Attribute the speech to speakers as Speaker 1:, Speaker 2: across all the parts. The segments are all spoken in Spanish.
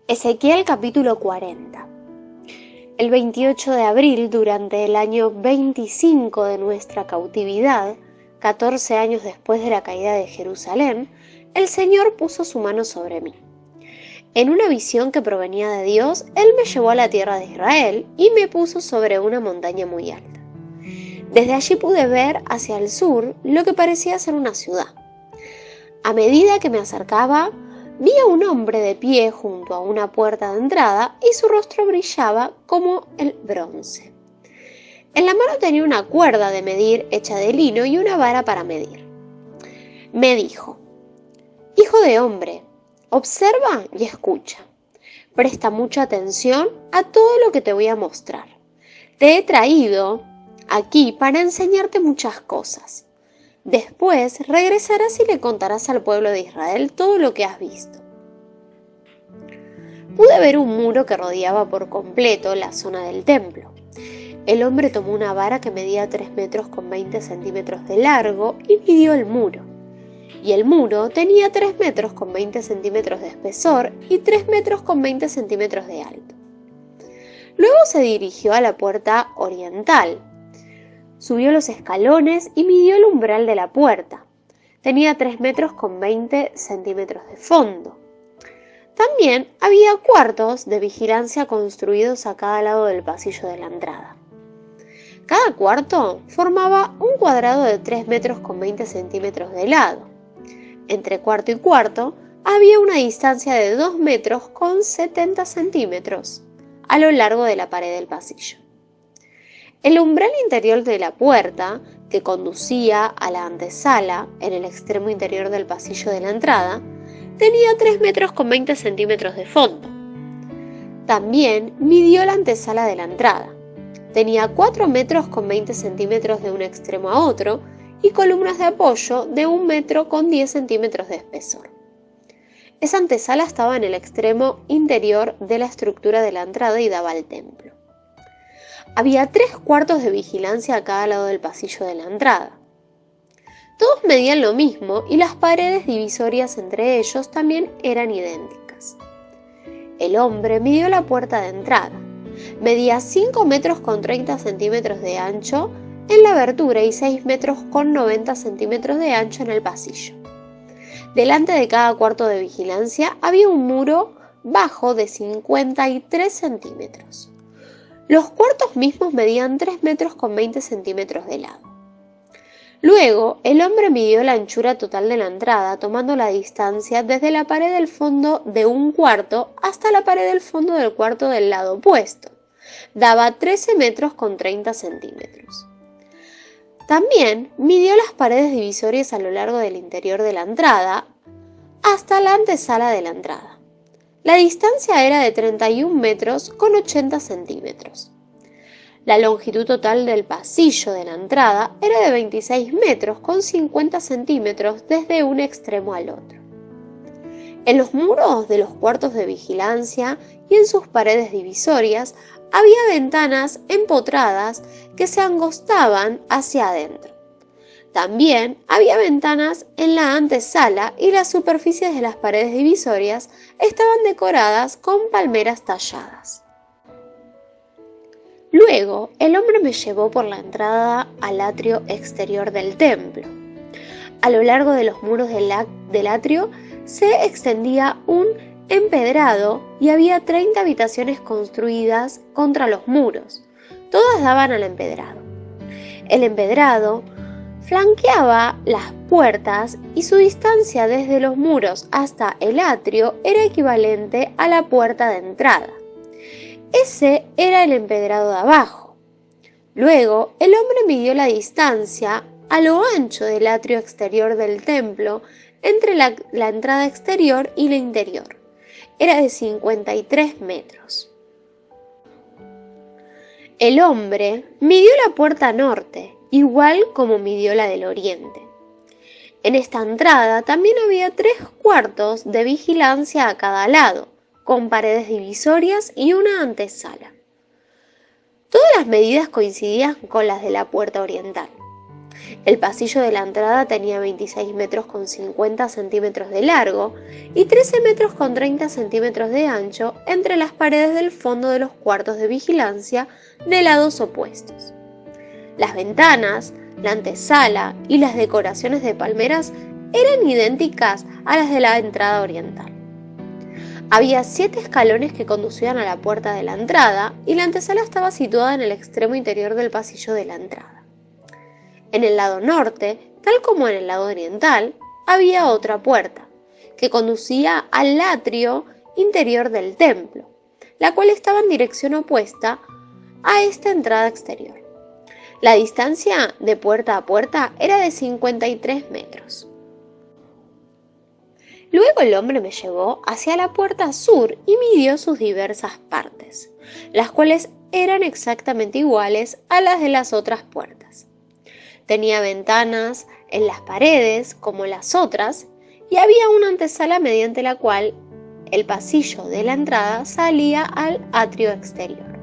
Speaker 1: Ezequiel capítulo 40. El 28 de abril, durante el año 25 de nuestra cautividad, 14 años después de la caída de Jerusalén, el Señor puso su mano sobre mí. En una visión que provenía de Dios, Él me llevó a la tierra de Israel y me puso sobre una montaña muy alta. Desde allí pude ver hacia el sur lo que parecía ser una ciudad. A medida que me acercaba, vi a un hombre de pie junto a una puerta de entrada y su rostro brillaba como el bronce. En la mano tenía una cuerda de medir hecha de lino y una vara para medir. Me dijo: «Hijo de hombre, observa y escucha. Presta mucha atención a todo lo que te voy a mostrar. Te he traído aquí para enseñarte muchas cosas. Después regresarás y le contarás al pueblo de Israel todo lo que has visto». Pude ver un muro que rodeaba por completo la zona del templo. El hombre tomó una vara que medía 3 metros con 20 centímetros de largo y midió el muro. Y el muro tenía 3 metros con 20 centímetros de espesor y 3 metros con 20 centímetros de alto. Luego se dirigió a la puerta oriental. Subió los escalones y midió el umbral de la puerta. Tenía 3 metros con 20 centímetros de fondo. También había cuartos de vigilancia construidos a cada lado del pasillo de la entrada. Cada cuarto formaba un cuadrado de 3 metros con 20 centímetros de lado. Entre cuarto y cuarto había una distancia de 2 metros con 70 centímetros a lo largo de la pared del pasillo. El umbral interior de la puerta, que conducía a la antesala en el extremo interior del pasillo de la entrada, tenía 3 metros con 20 centímetros de fondo. También midió la antesala de la entrada. Tenía 4 metros con 20 centímetros de un extremo a otro y columnas de apoyo de 1 metro con 10 centímetros de espesor. Esa antesala estaba en el extremo interior de la estructura de la entrada y daba al templo. Había 3 cuartos de vigilancia a cada lado del pasillo de la entrada. Todos medían lo mismo y las paredes divisorias entre ellos también eran idénticas. El hombre midió la puerta de entrada. Medía 5 metros con 30 centímetros de ancho en la abertura y 6 metros con 90 centímetros de ancho en el pasillo. Delante de cada cuarto de vigilancia había un muro bajo de 53 centímetros. Los cuartos mismos medían 3 metros con 20 centímetros de lado. Luego, el hombre midió la anchura total de la entrada, tomando la distancia desde la pared del fondo de un cuarto hasta la pared del fondo del cuarto del lado opuesto. Daba 13 metros con 30 centímetros. También midió las paredes divisorias a lo largo del interior de la entrada hasta la antesala de la entrada. La distancia era de 31 metros con 80 centímetros. La longitud total del pasillo de la entrada era de 26 metros con 50 centímetros desde un extremo al otro. En los muros de los cuartos de vigilancia y en sus paredes divisorias había ventanas empotradas que se angostaban hacia adentro. También había ventanas en la antesala y las superficies de las paredes divisorias estaban decoradas con palmeras talladas. Luego, el hombre me llevó por la entrada al atrio exterior del templo. A lo largo de los muros del atrio se extendía un empedrado y había 30 habitaciones construidas contra los muros. Todas daban al empedrado. El empedrado flanqueaba las puertas y su distancia desde los muros hasta el atrio era equivalente a la puerta de entrada. Ese era el empedrado de abajo. Luego, el hombre midió la distancia a lo ancho del atrio exterior del templo entre la entrada exterior y la interior. Era de 53 metros. El hombre midió la puerta norte, igual como midió la del oriente. En esta entrada también había 3 cuartos de vigilancia a cada lado, con paredes divisorias y una antesala. Todas las medidas coincidían con las de la puerta oriental. El pasillo de la entrada tenía 26 metros con 50 centímetros de largo y 13 metros con 30 centímetros de ancho entre las paredes del fondo de los cuartos de vigilancia de lados opuestos. Las ventanas, la antesala y las decoraciones de palmeras eran idénticas a las de la entrada oriental. Había 7 escalones que conducían a la puerta de la entrada y la antesala estaba situada en el extremo interior del pasillo de la entrada. En el lado norte, tal como en el lado oriental, había otra puerta, que conducía al atrio interior del templo, la cual estaba en dirección opuesta a esta entrada exterior. La distancia de puerta a puerta era de 53 metros. Luego el hombre me llevó hacia la puerta sur y midió sus diversas partes, las cuales eran exactamente iguales a las de las otras puertas. Tenía ventanas en las paredes como las otras y había una antesala mediante la cual el pasillo de la entrada salía al atrio exterior.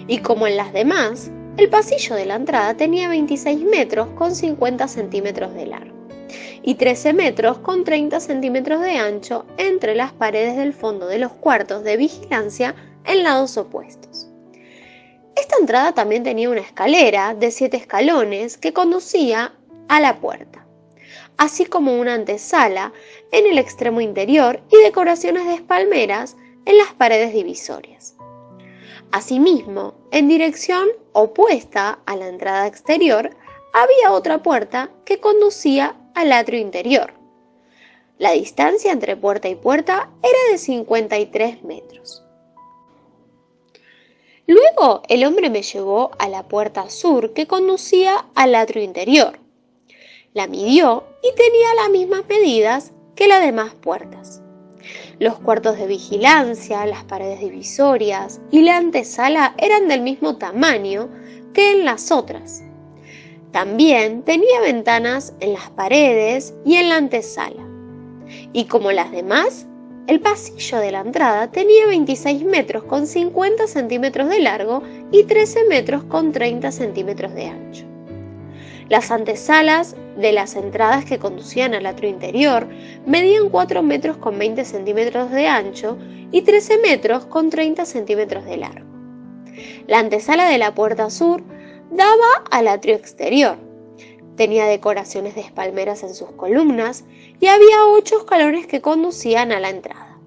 Speaker 1: Y como en las demás, el pasillo de la entrada tenía 26 metros con 50 centímetros de largo y 13 metros con 30 centímetros de ancho entre las paredes del fondo de los cuartos de vigilancia en lados opuestos. Esta entrada también tenía una escalera de 7 escalones que conducía a la puerta, así como una antesala en el extremo interior y decoraciones de palmeras en las paredes divisorias. Asimismo, en dirección opuesta a la entrada exterior, había otra puerta que conducía al atrio interior. La distancia entre puerta y puerta era de 53 metros. Luego el hombre me llevó a la puerta sur que conducía al atrio interior. La midió y tenía las mismas medidas que las demás puertas. Los cuartos de vigilancia, las paredes divisorias y la antesala eran del mismo tamaño que en las otras. También tenía ventanas en las paredes y en la antesala. Y como las demás, el pasillo de la entrada tenía 26 metros con 50 centímetros de largo y 13 metros con 30 centímetros de ancho. Las antesalas de las entradas que conducían al atrio interior medían 4 metros con 20 centímetros de ancho y 13 metros con 30 centímetros de largo. La antesala de la puerta sur daba al atrio exterior. Tenía decoraciones de palmeras en sus columnas y había 8 escalones que conducían a la entrada.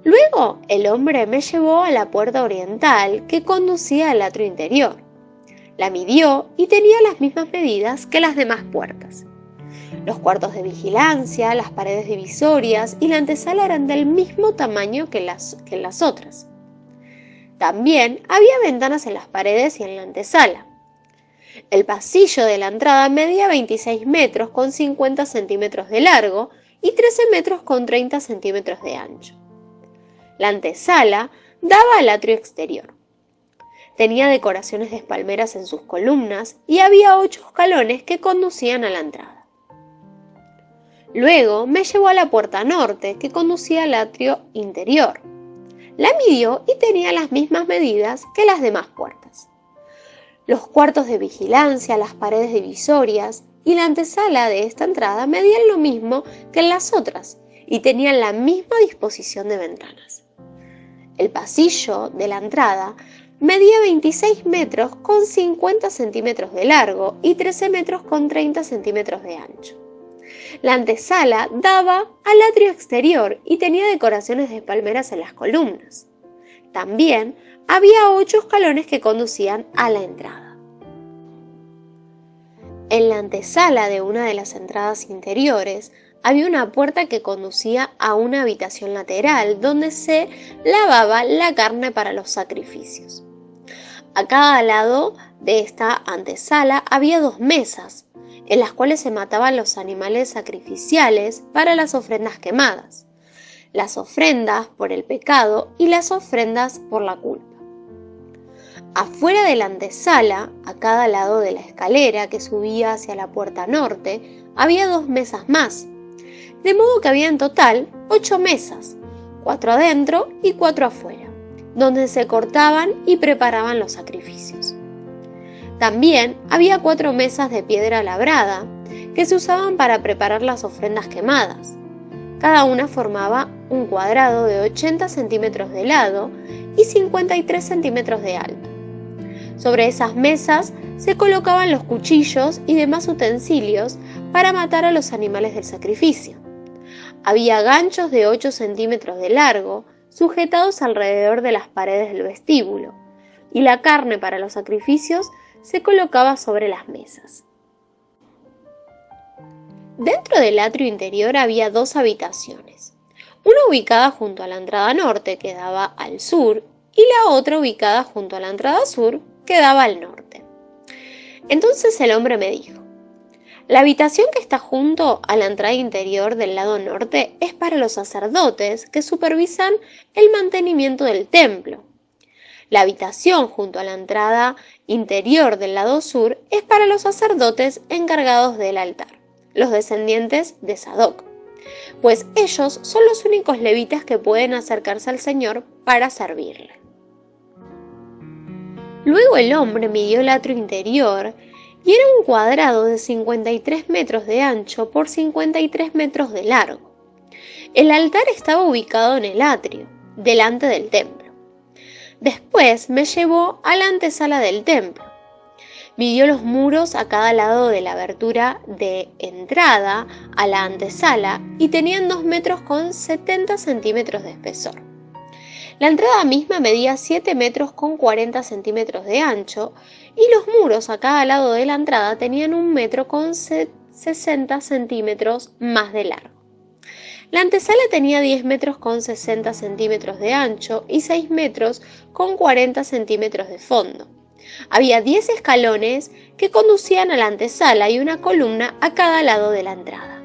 Speaker 1: Luego el hombre me llevó a la puerta oriental que conducía al atrio interior. La midió y tenía las mismas medidas que las demás puertas. Los cuartos de vigilancia, las paredes divisorias y la antesala eran del mismo tamaño que las otras. También había ventanas en las paredes y en la antesala. El pasillo de la entrada medía 26 metros con 50 centímetros de largo y 13 metros con 30 centímetros de ancho. La antesala daba al atrio exterior. Tenía decoraciones de palmeras en sus columnas y había 8 escalones que conducían a la entrada. Luego me llevó a la puerta norte que conducía al atrio interior. La midió y tenía las mismas medidas que las demás puertas. Los cuartos de vigilancia, las paredes divisorias y la antesala de esta entrada medían lo mismo que en las otras y tenían la misma disposición de ventanas. El pasillo de la entrada medía 26 metros con 50 centímetros de largo y 13 metros con 30 centímetros de ancho. La antesala daba al atrio exterior y tenía decoraciones de palmeras en las columnas. También había 8 escalones que conducían a la entrada. En la antesala de una de las entradas interiores había una puerta que conducía a una habitación lateral donde se lavaba la carne para los sacrificios. A cada lado de esta antesala había 2 mesas, en las cuales se mataban los animales sacrificiales para las ofrendas quemadas, las ofrendas por el pecado y las ofrendas por la culpa. Afuera de la antesala, a cada lado de la escalera que subía hacia la puerta norte, había 2 mesas más, de modo que había en total 8 mesas, 4 adentro y 4 afuera, donde se cortaban y preparaban los sacrificios. También había 4 mesas de piedra labrada que se usaban para preparar las ofrendas quemadas. Cada una formaba un cuadrado de 80 centímetros de lado y 53 centímetros de alto. Sobre esas mesas se colocaban los cuchillos y demás utensilios para matar a los animales del sacrificio. Había ganchos de 8 centímetros de largo sujetados alrededor de las paredes del vestíbulo, y la carne para los sacrificios se colocaba sobre las mesas. Dentro del atrio interior había 2 habitaciones, una ubicada junto a la entrada norte que daba al sur y la otra ubicada junto a la entrada sur que daba al norte. Entonces el hombre me dijo: la habitación que está junto a la entrada interior del lado norte es para los sacerdotes que supervisan el mantenimiento del templo. La habitación junto a la entrada interior del lado sur es para los sacerdotes encargados del altar, los descendientes de Sadoc, pues ellos son los únicos levitas que pueden acercarse al Señor para servirle. Luego el hombre midió el atrio interior y era un cuadrado de 53 metros de ancho por 53 metros de largo. El altar estaba ubicado en el atrio, delante del templo. Después me llevó a la antesala del templo. Midió los muros a cada lado de la abertura de entrada a la antesala y tenían 2 metros con 70 centímetros de espesor. La entrada misma medía 7 metros con 40 centímetros de ancho y los muros a cada lado de la entrada tenían 1 metro con 60 centímetros más de largo. La antesala tenía 10 metros con 60 centímetros de ancho y 6 metros con 40 centímetros de fondo. Había 10 escalones que conducían a la antesala y una columna a cada lado de la entrada.